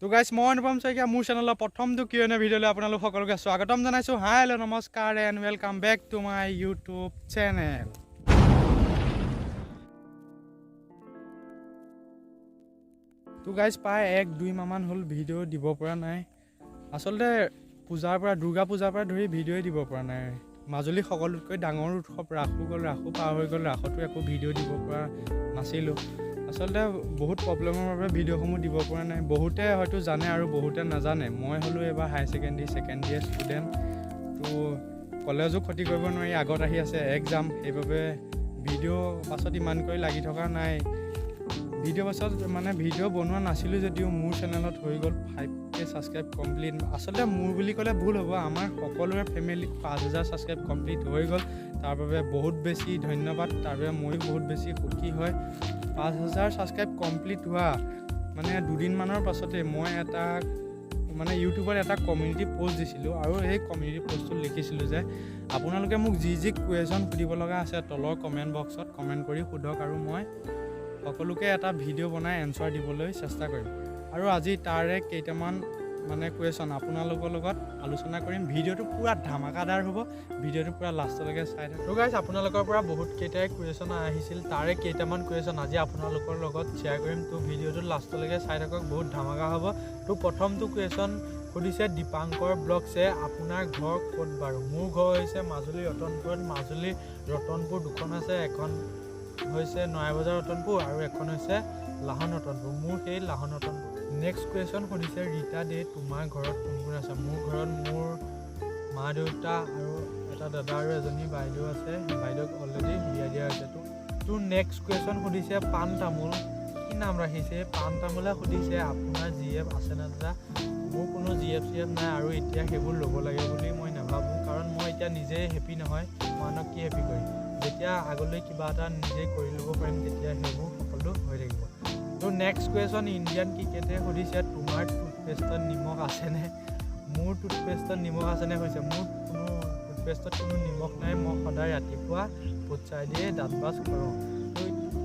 তো গাইজ মই অনুপম শইকীয়া মোৰ চেনেলৰ প্ৰথমটো Q&A ভিডিঅ'লৈ আপোনালোক সকলোকে স্বাগতম জনাইছোঁ। হাই হেল্ল' নমস্কাৰ and welcome back to my YouTube channel. তো গাইজ প্ৰায় 1-2 মাহমান হ'ল ভিডিঅ' দিব পৰা নাই। আচলতে দুৰ্গা পূজাৰ পৰা ধৰি ভিডিঅ'ই দিব পৰা নাই। মাজুলী সকলোতকৈ ডাঙৰ উৎসৱ ৰাসো গ'ল, ৰাসো পাৰ হৈ গ'ল, ৰাসতো একো ভিডিঅ' দিব পৰা নাছিলোঁ। আচলতে বহুত প্ৰব্লেমৰ বাবে ভিডিঅ'সমূহ দিব পৰা নাই। বহুতে হয়তো জানে আৰু বহুতে নাজানে। মই হ'লোঁ এবাৰ হায়াৰ ছেকেণ্ড ইয়েৰ ষ্টুডেণ্ট। তো কলেজো ক্ষতি কৰিব নোৱাৰি, আগত আহি আছে এক্সাম, সেইবাবে ভিডিঅ' পাছত ইমানকৈ লাগি থকা নাই। ভিডিঅ' বনোৱা নাছিলোঁ যদিও মোৰ চেনেলত হৈ গ'ল 5K ছাবস্ক্ৰাইব কমপ্লিট। আচলতে মোৰ বুলি ক'লে ভুল হ'ব, আমাৰ সকলোৰে ফেমিলিত 5000 ছাবস্ক্ৰাইব কমপ্লিট হৈ গ'ল। তাৰ বাবে বহুত বেছি ধন্যবাদ। তাৰ বাবে ময়ো বহুত বেছি সুখী হয়। 5000 ছাবস্ক্ৰাইব কমপ্লিট হোৱা দুদিনমানৰ পাছতে মই ইউটিউবত এটা কমিউনিটি পষ্ট দিছিলোঁ আৰু সেই কমিউনিটি পষ্টটোত লিখিছিলোঁ যে আপোনালোকে মোক যি কুৱেশ্যন সুধিব লগা আছে তলৰ কমেণ্ট বক্সত কমেণ্ট কৰি সোধক আৰু মই সকলোকে এটা ভিডিঅ' বনাই এনচাৰ দিবলৈ চেষ্টা কৰিম। আৰু আজি তাৰে কেইটামান কুৱেশ্যন আপোনালোকৰ লগত আলোচনা কৰিম। ভিডিঅ'টো পূৰা ধামাকাদাৰ হ'ব, ভিডিঅ'টো পূৰা লাষ্টলৈকে চাই থাকক। তো গাইজ আপোনালোকৰ পৰা বহুত কেইটাই কুৱেশ্যন আহিছিল, তাৰে কেইটামান কুৱেশ্যন আজি আপোনালোকৰ লগত শ্বেয়াৰ কৰিম। তো ভিডিঅ'টো লাষ্টলৈকে চাই থাকক, বহুত ধামাকা হ'ব। তো প্ৰথমটো কুৱেশ্যন সুধিছে দীপাংকৰ ব্লগছে, আপোনাৰ ঘৰ ক'ত বাৰু? মোৰ ঘৰ হৈছে মাজুলী ৰতনপুৰত। মাজুলী ৰতনপুৰ দুখন আছে, এখন হৈছে নয়াবজাৰ ৰতনপুৰ আৰু এখন হৈছে লাহন ৰতনপুৰ। মোৰ সেই লাহন ৰতনপুৰ। নেক্সট কুৱেশ্যন সুধিছে ৰীতা দে, তোমাৰ ঘৰত কোন কোন আছে? মোৰ ঘৰত মোৰ মা দেউতা আৰু এটা দাদা আৰু এজনী বাইদেউ আছে। বাইদেউক অলৰেডি বিয়া দিয়া হৈছে। তো নেক্সট কুৱেশ্যন সুধিছে পাণ তামোল, কি নাম ৰাখিছে? পাণ তামোলে সুধিছে আপোনাৰ GF আছে নে দাদা? মোৰ কোনো GF নাই আৰু এতিয়া সেইবোৰ ল'ব লাগে বুলি মই নাভাবোঁ, কাৰণ মই এতিয়া নিজে হেপী নহয়, মানুহক কি হেপী কৰিম। যেতিয়া আগলৈ কিবা এটা নিজে কৰি ল'ব পাৰিম তেতিয়া সেইবোৰ সকলো হৈ থাকিব। তো নেক্সট কুৱেশ্যন ইণ্ডিয়ান ক্ৰিকেটে সুধিছে তোমাৰ টুথপেষ্টত নিমখ আছেনে? মোৰ টুথপেষ্টত নিমখ আছেনে হৈছে, মোৰ কোনো টুথপেষ্টত কোনো নিমখ নাই। মই সদায় ৰাতিপুৱা ফুটছাই দিয়ে দাঁত ব্ৰাছ কৰোঁ।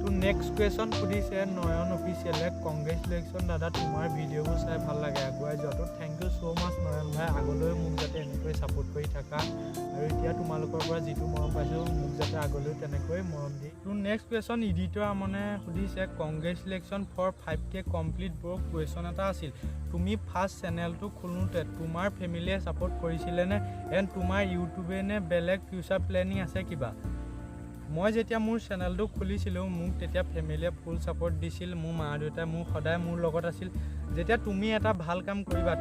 তো নেক্সট কুৱেশ্যন সুধিছে নয়ন অফিচিয়েলে, কংগ্ৰেচুলেশ্যন দাদা, তোমাৰ ভিডিঅ'বোৰ চাই ভাল লাগে, আগুৱাই যোৱাটো। থেংক ইউ ছ' মাছ নয়ন ভাই, আগলৈ মোক যাতে এনেকৈ ছাপোৰ্ট কৰি থাকা আৰু এতিয়া তোমালোকৰ পৰা যিটো মৰম পাইছোঁ মোক যাতে আগলৈও তেনেকৈ মৰম দি। তো নেক্সট কুৱেশ্যন ইডিটৰ আমনে সুধিছে congratulation for 5K complete bro. Question এটা আছিল, তুমি ফাৰ্ষ্ট চেনেলটো খোলোঁতে তোমাৰ ফেমিলিয়ে ছাপোৰ্ট কৰিছিলেনে? এণ্ড তোমাৰ ইউটিউবে নে বেলেগ ফিউচাৰ প্লেনিং আছে কিবা? মই যেতিয়া মোৰ চেনেলটো খুলিছিলোঁ মোক তেতিয়া ফেমিলিয়ে ফুল ছাপোৰ্ট দিছিল। মোৰ মা দেউতাই সদায় মোৰ লগত আছিল। যেতিয়া তুমি এটা ভাল কাম কৰিবা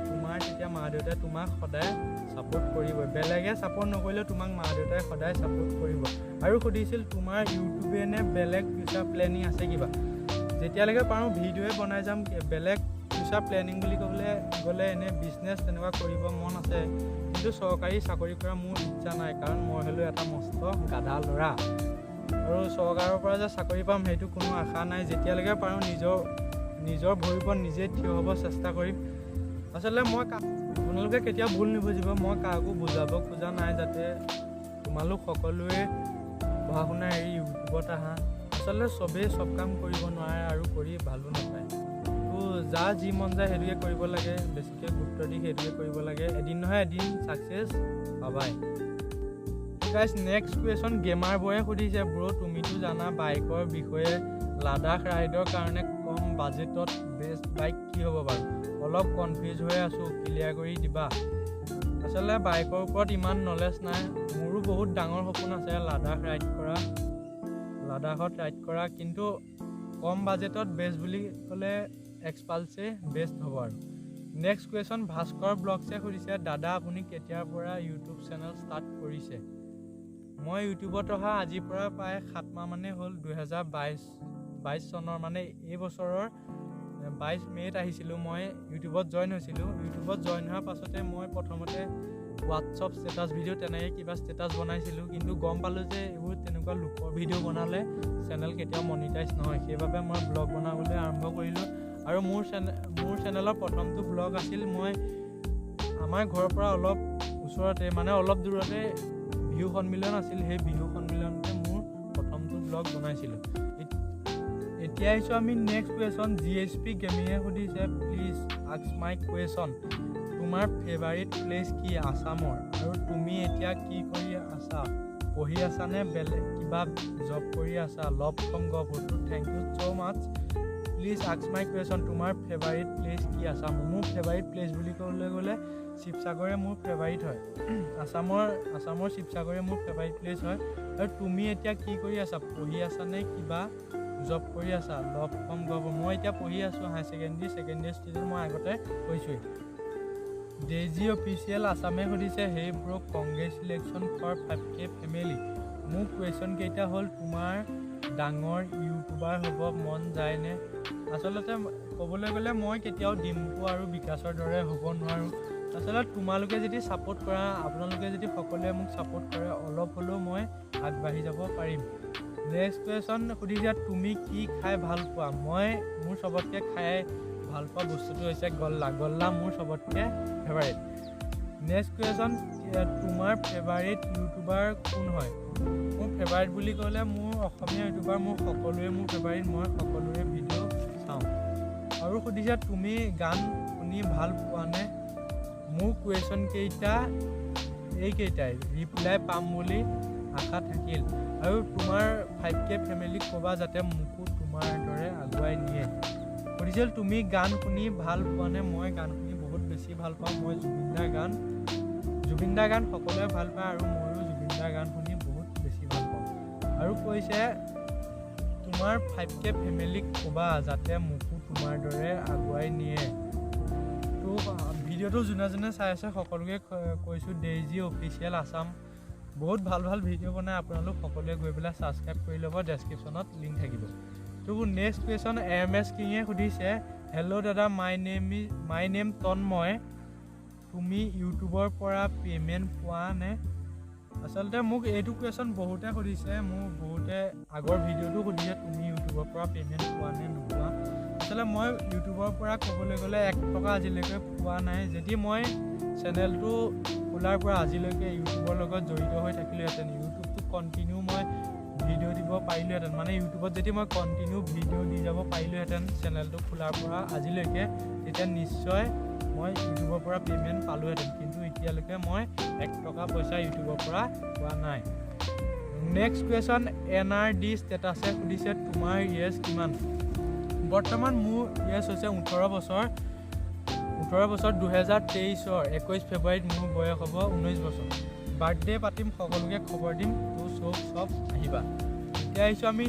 তেতিয়া মা দেউতাই তোমাক সদায় ছাপোৰ্ট কৰিবই, বেলেগে ছাপোৰ্ট নকৰিলেও তোমাক মা দেউতাই সদায় ছাপোৰ্ট কৰিব। আৰু সুধিছিল তোমাৰ ইউটিউবে নে বেলেগ ফিউচাৰ প্লেনিং আছে কিবা? যেতিয়ালৈকে পাৰোঁ ভিডিঅ'ই বনাই যাম। বেলেগ ফিউচাৰ প্লেনিং বুলি ক'বলৈ গ'লে এনেই বিজনেছ তেনেকুৱা কৰিব মন আছে, কিন্তু চৰকাৰী চাকৰি কৰা মোৰ ইচ্ছা নাই, কাৰণ মই হ'লোঁ এটা মস্ত গাধা ল'ৰা আৰু চৰকাৰৰ পৰা যে চাকৰি পাম সেইটো কোনো আশা নাই। যেতিয়ালৈকে পাৰোঁ নিজৰ ভৰিৰ ওপৰত নিজে থিয় হ'ব চেষ্টা কৰিম। আচলতে আপোনালোকে কেতিয়াও ভুল নুবুজিব, মই কাকো বুজাব খোজা নাই যাতে তোমালোক সকলোৱে পঢ়া শুনা এৰি ইউটিউবত আহা। আচলতে চবেই চব কাম কৰিব নোৱাৰে আৰু কৰি ভালো নাপায়। তো যাৰ যি মন যায় সেইটোকে কৰিব লাগে, বেছিকৈ গুৰুত্ব দি সেইটোকে কৰিব লাগে। এদিন নহয় এদিন ছাকচেছ পাবাই। গাইজ নেক্সট কুৱেশ্যন গেমাৰ বয়ে সুধিছে, ব্ৰ তুমিতো জানা বাইকৰ বিষয়ে, লাডাখ ৰাইডৰ কাৰণে কম বাজেটত বেষ্ট বাইক কি হ'ব বাৰু? অলপ কনফিউজ হৈ আছোঁ, ক্লিয়াৰ কৰি দিবা। আচলতে বাইকৰ ওপৰত ইমান নলেজ নাই। মোৰো বহুত ডাঙৰ সপোন আছে লাডাখত ৰাইড কৰা, কিন্তু কম বাজেটত বেষ্ট বুলি ক'লে এক্সপালছে বেষ্ট হ'ব। আৰু নেক্সট কুৱেশ্যন ভাস্কৰ ব্লগছে সুধিছে, দাদা আপুনি কেতিয়াৰ পৰা ইউটিউব চেনেল ষ্টাৰ্ট কৰিছে? মই ইউটিউবত অহা আজিৰ পৰা প্ৰায় 7 মাহ মানেই হ'ল। 2022 চনৰ এই বছৰৰ 22 মে'ত আহিছিলোঁ। মই ইউটিউবত জইন হৈছিলোঁ। ইউটিউবত জইন হোৱাৰ পাছতে মই প্ৰথমতে হোৱাটছআপ ষ্টেটাছ ভিডিঅ' তেনেকৈ কিবা ষ্টেটাছ বনাইছিলোঁ, কিন্তু গম পালোঁ যে এইবোৰ তেনেকুৱা লোকৰ ভিডিঅ' বনালে চেনেল কেতিয়াও মনিটাইজ নহয়। সেইবাবে মই ব্লগ বনাবলৈ আৰম্ভ কৰিলোঁ আৰু মোৰ চেনেলৰ প্ৰথমটো ব্লগ আছিল, মই আমাৰ ঘৰৰ পৰা অলপ ওচৰতে অলপ দূৰতে বিহু সন্মিলন আছিল, সেই বিহু সন্মিলনতে মোৰ প্ৰথমটো ব্লগ বনাইছিলোঁ। এতিয়া আহিছোঁ আমি নেক্সট কুৱেশ্যন GSP গেমিঙে সুধিছে, প্লিজ আস্ক মাই কুৱেশ্যন তোমাৰ ফেভাৰিট প্লেচ কি আছামৰ আৰু তুমি এতিয়া কি কৰি আছা পঢ়ি আছা নে বেলেগ কিবা জব কৰি আছা love from Gohpur thank you so' much please ask my question তোমাৰ ফেভাৰিট প্লেচ কি আছামৰ মোৰ ফেভাৰিট প্লেচ বুলি ক'বলৈ গ'লে শিৱসাগৰে মোৰ ফেভাৰিট হয় আছামৰ শিৱসাগৰে মোৰ ফেভাৰিট প্লেচ হয় আৰু তুমি এতিয়া কি কৰি আছা পঢ়ি আছা নে কিবা জব কৰি আছা লভ ফ্ৰম গহপুৰ মই এতিয়া পঢ়ি আছোঁ হায়াৰ ছেকেণ্ডেৰী ষ্টুডেণ্ট মই আগতে কৈছোঁৱেই ডেইজি অফিচিয়েল আছামে সুধিছে হে ব্ৰ কংগ্ৰেচুলেশ্যন ফৰ 5K ফেমিলি মোৰ কুৱেশ্যন কেইটা হ'ল তোমাৰ ডাঙৰ ইউটিউবাৰ হ'ব মন যায়নে আচলতে ক'বলৈ গ'লে মই কেতিয়াও ডিম্পু আৰু বিকাশৰ দৰে হ'ব নোৱাৰোঁ আচলতে তোমালোকে যদি ছাপোৰ্ট কৰা আপোনালোকে যদি সকলোৱে মোক ছাপোৰ্ট কৰে অলপ হ'লেও মই আগবাঢ়ি যাব পাৰিম নেক্সট কুৱেশ্যন সুধিছে তুমি কি খাই ভাল পোৱা মই মোৰ চবতকৈ খাই ভাল পোৱা বস্তুটো হৈছে গল্লা মোৰ চবতকৈ ফেভাৰিট নেক্সট কুৱেশ্যন তোমাৰ ফেভাৰিট ইউটিউবাৰ কোন হয় মোৰ ফেভাৰিট বুলি ক'লে মোৰ অসমীয়া ইউটিউবাৰ মোৰ সকলোৱে মোৰ ফেভাৰিট মই সকলোৰে ভিডিঅ' চাওঁ আৰু সুধিছে তুমি গান শুনি ভাল পোৱা নে মোৰ কুৱেশ্যন কেইটা এইকেইটাই ৰিপ্লাই পাম বুলি আশা থাকিল আৰু তোমাৰ 5K ফেমিলিক ক'বা যাতে মোকো তোমাৰ দৰে আগুৱাই নিয়ে সুধিছিল তুমি গান শুনি ভাল পোৱা নে মই গান শুনি বহুত বেছি ভাল পাওঁ মই জুবিন দাৰ গান সকলোৱে ভাল পায় আৰু ময়ো জুবিন দাৰ গান শুনি বহুত বেছি ভাল পাওঁ আৰু কৈছে তোমাৰ 5K ফেমিলিক ক'বা যাতে মোকো তোমাৰ দৰে আগুৱাই নিয়ে তো ভিডিঅ'টো যোনে চাই আছে সকলোকে কৈছোঁ ডেইজি অফিচিয়েল আছাম বহুত ভাল ভিডিঅ' বনাই আপোনালোক সকলোৱে গৈ পেলাই ছাবস্ক্ৰাইব কৰি ল'ব ডেছক্ৰিপশ্যনত লিংক থাকিব তো নেক্সট কুৱেশ্যন MS কিঙে সুধিছে হেল্ল' দাদা মাই নেম তন্ময় তুমি ইউটিউবৰ পৰা পে'মেণ্ট পোৱা নে আচলতে মোক এইটো কুৱেশ্যন বহুতে সুধিছে মোৰ বহুতে আগৰ ভিডিঅ'টো সুধিছে তুমি ইউটিউবৰ পৰা পে'মেণ্ট পোৱা নে নোপোৱা আচলতে মই ইউটিউবৰ পৰা ক'বলৈ গ'লে 1 টকা আজিলৈকে পোৱা নাই যদি মই চেনেলটো খোলাৰ পৰা আজিলৈকে ইউটিউবৰ লগত জড়িত হৈ থাকিলোহেঁতেন ইউটিউবটো কণ্টিনিউ মই ভিডিঅ' দিব পাৰিলোহেঁতেন মানে ইউটিউবত যদি মই কণ্টিনিউ ভিডিঅ' দি যাব পাৰিলোহেঁতেন চেনেলটো খোলাৰ পৰা আজিলৈকে তেতিয়া নিশ্চয় মই ইউটিউবৰ পৰা পে'মেণ্ট পালোহেঁতেন কিন্তু এতিয়ালৈকে মই 1 টকা পইচা ইউটিউবৰ পৰা পোৱা নাই নেক্সট কুৱেশ্যন NRD ষ্টেটাছে সুধিছে তোমাৰ ইয়েছ কিমান বৰ্তমান মোৰ ইয়েছ হৈছে 18 বছৰ 2023 21 ফেব্ৰুৱাৰীত মোৰ বয়স হ'ব 19 বছৰ বাৰ্থডে পাতিম সকলোকে খবৰ দিম তো চব আহিবা এতিয়া আহিছোঁ আমি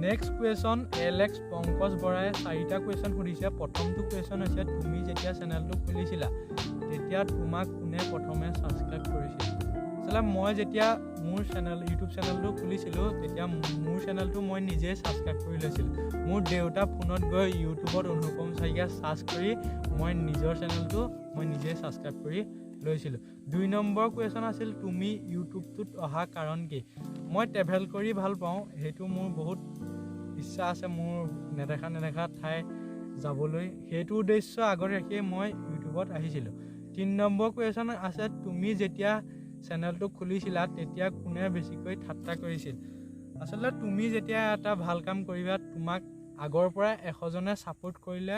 নেক্সট কুৱেশ্যন LX পংকজ বৰাই 4টা কুৱেশ্যন সুধিছে প্ৰথমটো কুৱেশ্যন হৈছে তুমি যেতিয়া চেনেলটো খুলিছিলা তেতিয়া তোমাক কোনে প্ৰথমে ছাবস্ক্ৰাইব কৰিছিল আচলতে মই যেতিয়া মোৰ ইউটিউব চেনেলটো খুলিছিলোঁ তেতিয়া মোৰ চেনেলটো মই নিজেই ছাবস্ক্ৰাইব কৰি লৈছিলোঁ মোৰ দেউতা ফোনত গৈ ইউটিউবত অনুপম শইকীয়া ছাৰ্চ কৰি মই নিজৰ চেনেলটো মই নিজেই ছাবস্ক্ৰাইব কৰি লৈছিলোঁ 2 নম্বৰ কুৱেশ্যন আছিল তুমি ইউটিউবটোত অহা কাৰণ কি মই ট্ৰেভেল কৰি ভাল পাওঁ সেইটো মোৰ বহুত ইচ্ছা আছে মোৰ নেদেখা ঠাই যাবলৈ সেইটো উদ্দেশ্য আগত ৰাখিয়ে মই ইউটিউবত আহিছিলোঁ 3 নম্বৰ কুৱেশ্যন আছে তুমি যেতিয়া চেনেলটো খুলিছিলা তেতিয়া কোনে বেছিকৈ ঠাট্টা কৰিছিল আচলতে তুমি যেতিয়া এটা ভাল কাম কৰিবা তোমাক আগৰ পৰা 100জনে ছাপোৰ্ট কৰিলে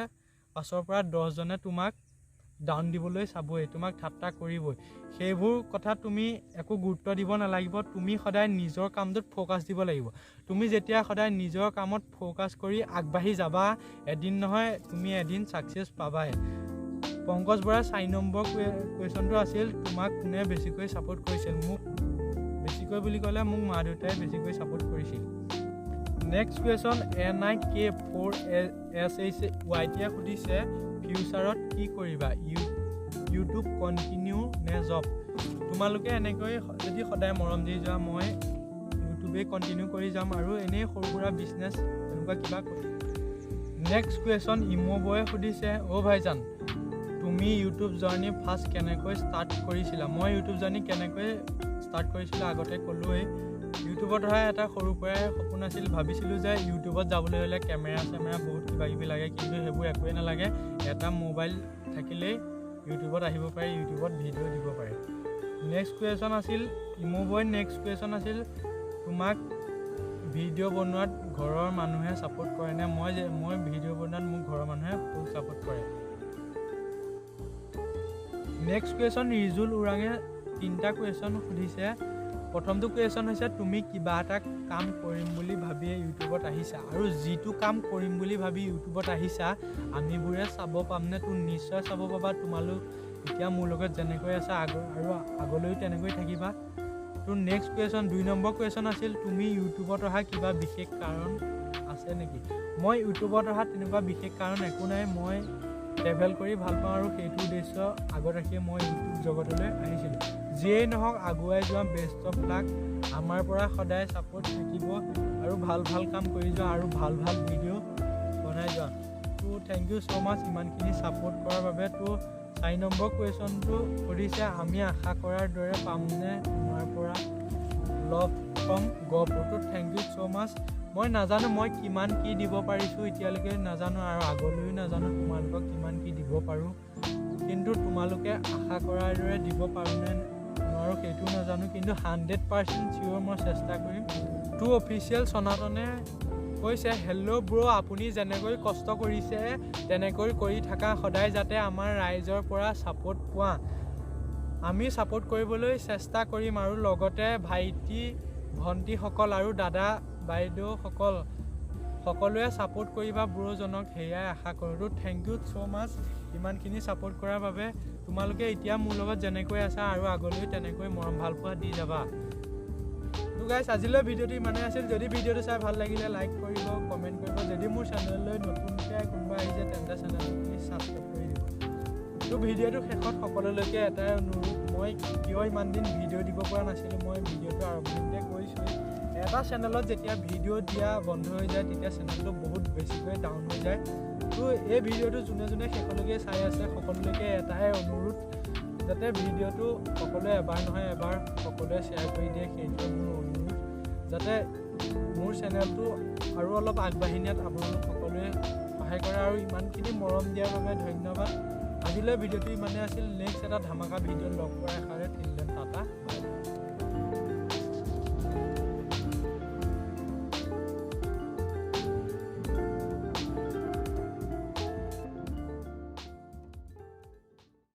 পাছৰ পৰা 10জনে তোমাক ডাউন দিবলৈ চাবই তোমাক ঠাট্টা কৰিবই সেইবোৰ কথা তুমি একো গুৰুত্ব দিব নালাগিব তুমি সদায় নিজৰ কামটোত ফ'কাছ দিব লাগিব তুমি যেতিয়া সদায় নিজৰ কামত ফ'কাছ কৰি আগবাঢ়ি যাবা এদিন নহয় তুমি এদিন ছাকচেছ পাবাই পংকজ বৰা 4 নম্বৰ কুৱেশ্যনটো আছিল তোমাক কোনে বেছিকৈ ছাপোৰ্ট কৰিছিল মোক বেছিকৈ বুলি ক'লে মোক মা দেউতাই বেছিকৈ ছাপোৰ্ট কৰিছিল নেক্সট কুৱেশ্যন NIK4SHYT সুধিছে ফিউচাৰত কি কৰিবা ইউটিউব কণ্টিনিউ নে জব তোমালোকে এনেকৈ যদি সদায় মৰম দি যোৱা মই ইউটিউবেই কণ্টিনিউ কৰি যাম আৰু এনেই সৰু সুৰা বিজনেছ এনেকুৱা কিবা কৰিম নেক্সট কুৱেশ্যন ইম'বয়ে সুধিছে ভাইজান তুমি ইউটিউব জাৰ্ণি ফাৰ্ষ্ট কেনেকৈ ষ্টাৰ্ট কৰিছিলা মই ইউটিউব জাৰ্ণি কেনেকৈ ষ্টাৰ্ট কৰিছিলোঁ আগতে ক'লোৱেই ইউটিউবত ধৰা এটা সৰুৰ পৰাই সপোন আছিল ভাবিছিলোঁ যে ইউটিউবত যাবলৈ হ'লে কেমেৰা বহুত কিবাকিবি লাগে কিন্তু সেইবোৰ একোৱেই নালাগে এটা মোবাইল থাকিলেই ইউটিউবত আহিব পাৰে ইউটিউবত ভিডিঅ' দিব পাৰে নেক্সট কুৱেশ্যন আছিল ইম'বয় নেক্সট কুৱেশ্যন আছিল তোমাক ভিডিঅ' বনোৱাত ঘৰৰ মানুহে ছাপোৰ্ট কৰেনে মই ভিডিঅ' বনোৱাত মোক ঘৰৰ মানুহে খুব ছাপোৰ্ট কৰে নেক্সট কুৱেশ্যন ৰিজুল ওৰাঙে 3টা কুৱেশ্যন সুধিছে। প্ৰথমটো কুৱেশ্যন হৈছে তুমি কিবা এটা কাম কৰিম বুলি ভাবিয়ে ইউটিউবত আহিছা আৰু যিটো কাম কৰিম বুলি ভাবি ইউটিউবত আহিছা আমিবোৰে চাব পামনে? তো নিশ্চয় চাব পাবা। তোমালোক এতিয়া মোৰ লগত যেনেকৈ আছা আৰু আগলৈও তেনেকৈ থাকিবা। তো নেক্সট কুৱেশ্যন 2 নম্বৰ কুৱেশ্যন আছিল তুমি ইউটিউবত অহা কিবা বিশেষ কাৰণ আছে নেকি? মই ইউটিউবত অহা তেনেকুৱা বিশেষ কাৰণ একো নাই। মই ট্ৰেভেল কৰি ভাল পাওঁ আৰু সেইটো উদ্দেশ্য আগত ৰাখিয়ে মই ইউটিউব জগতলৈ আহিছিলোঁ। যিয়েই নহওক আগুৱাই যোৱা, বেষ্ট অফ লাক। আমাৰ পৰা সদায় ছাপোৰ্ট থাকিব আৰু ভাল ভাল কাম কৰি যোৱা আৰু ভাল ভাল ভিডিঅ' বনাই যোৱা। তো থেংক ইউ ছ' মাছ ইমানখিনি ছাপোৰ্ট কৰাৰ বাবে। তো 4 নম্বৰ কুৱেশ্যনটো সুধিছে আমি আশা কৰাৰ দৰে পামনে তোমাৰ পৰা love from Gohpur? Thank you so' much. মই নাজানো মই কিমান কি দিব পাৰিছোঁ এতিয়ালৈকে নাজানো আৰু আগলৈও নাজানো তোমালোকক কিমান কি দিব পাৰোঁ, কিন্তু তোমালোকে আশা কৰাৰ দৰে দিব পাৰোঁনে নোৱাৰোঁ সেইটো নাজানো, কিন্তু 100% চিয়'ৰ মই চেষ্টা কৰিম। টু অফিচিয়েল সনাতনে কৈছে হেল্ল' ব্ৰ, আপুনি যেনেকৈ কষ্ট কৰিছে তেনেকৈ কৰি থাকা, সদায় যাতে আমাৰ ৰাইজৰ পৰা ছাপোৰ্ট পোৱা। আমি ছাপোৰ্ট কৰিবলৈ চেষ্টা কৰিম আৰু লগতে ভাইটি ভণ্টিসকল আৰু দাদা বাইদেউসকল সকলোৱে ছাপোৰ্ট কৰিবা ব্ৰজনক, সেয়াই আশা কৰোঁ। থেংক ইউ ছ' মাছ ইমানখিনি ছাপোৰ্ট কৰাৰ বাবে। তোমালোকে এতিয়া মোৰ লগত যেনেকৈ আছা আৰু আগলৈ তেনেকৈ মৰম ভাল পোৱা দি যাবা। তো গাইছ আজিলৈ ভিডিঅ'টো ইমানেই আছিল। যদি ভিডিঅ'টো চাই ভাল লাগিলে লাইক কৰিব, কমেণ্ট কৰিব। যদি মোৰ চেনেললৈ নতুনকৈ কোনোবা আহিছে তেন্তে চেনেলটো ছাবস্ক্ৰাইব কৰি দিব। তো ভিডিঅ'টো শেষত সকলোলৈকে এটাই অনুৰোধ, মই কিয় ইমান দিন ভিডিঅ' দিব পৰা নাছিলোঁ, মই ভিডিঅ'টো আৰম্ভণিতে কৈছোঁ এটা চেনেলত যেতিয়া ভিডিঅ' দিয়া বন্ধ হৈ যায় তেতিয়া চেনেলটো বহুত বেছিকৈ ডাউন হৈ যায়। তো এই ভিডিঅ'টো যোনে যোনে শেষলৈকে চাই আছে সকলোলৈকে এটাই অনুৰোধ, যাতে ভিডিঅ'টো সকলোৱে এবাৰ নহয় এবাৰ সকলোৱে শ্বেয়াৰ কৰি দিয়ে, সেইটোৱে মোৰ অনুৰোধ, যাতে মোৰ চেনেলটো আৰু অলপ আগবাঢ়ি নিয়াত আপোনালোক সকলোৱে সহায় কৰে আৰু ইমানখিনি মৰম দিয়াৰ বাবে ধন্যবাদ। আজিলৈ ভিডিঅ'টো ইমানেই আছিল। নেক্সট এটা ধামাকা ভিডিঅ'ত লগ কৰাৰ আশাৰে টাটা বাই।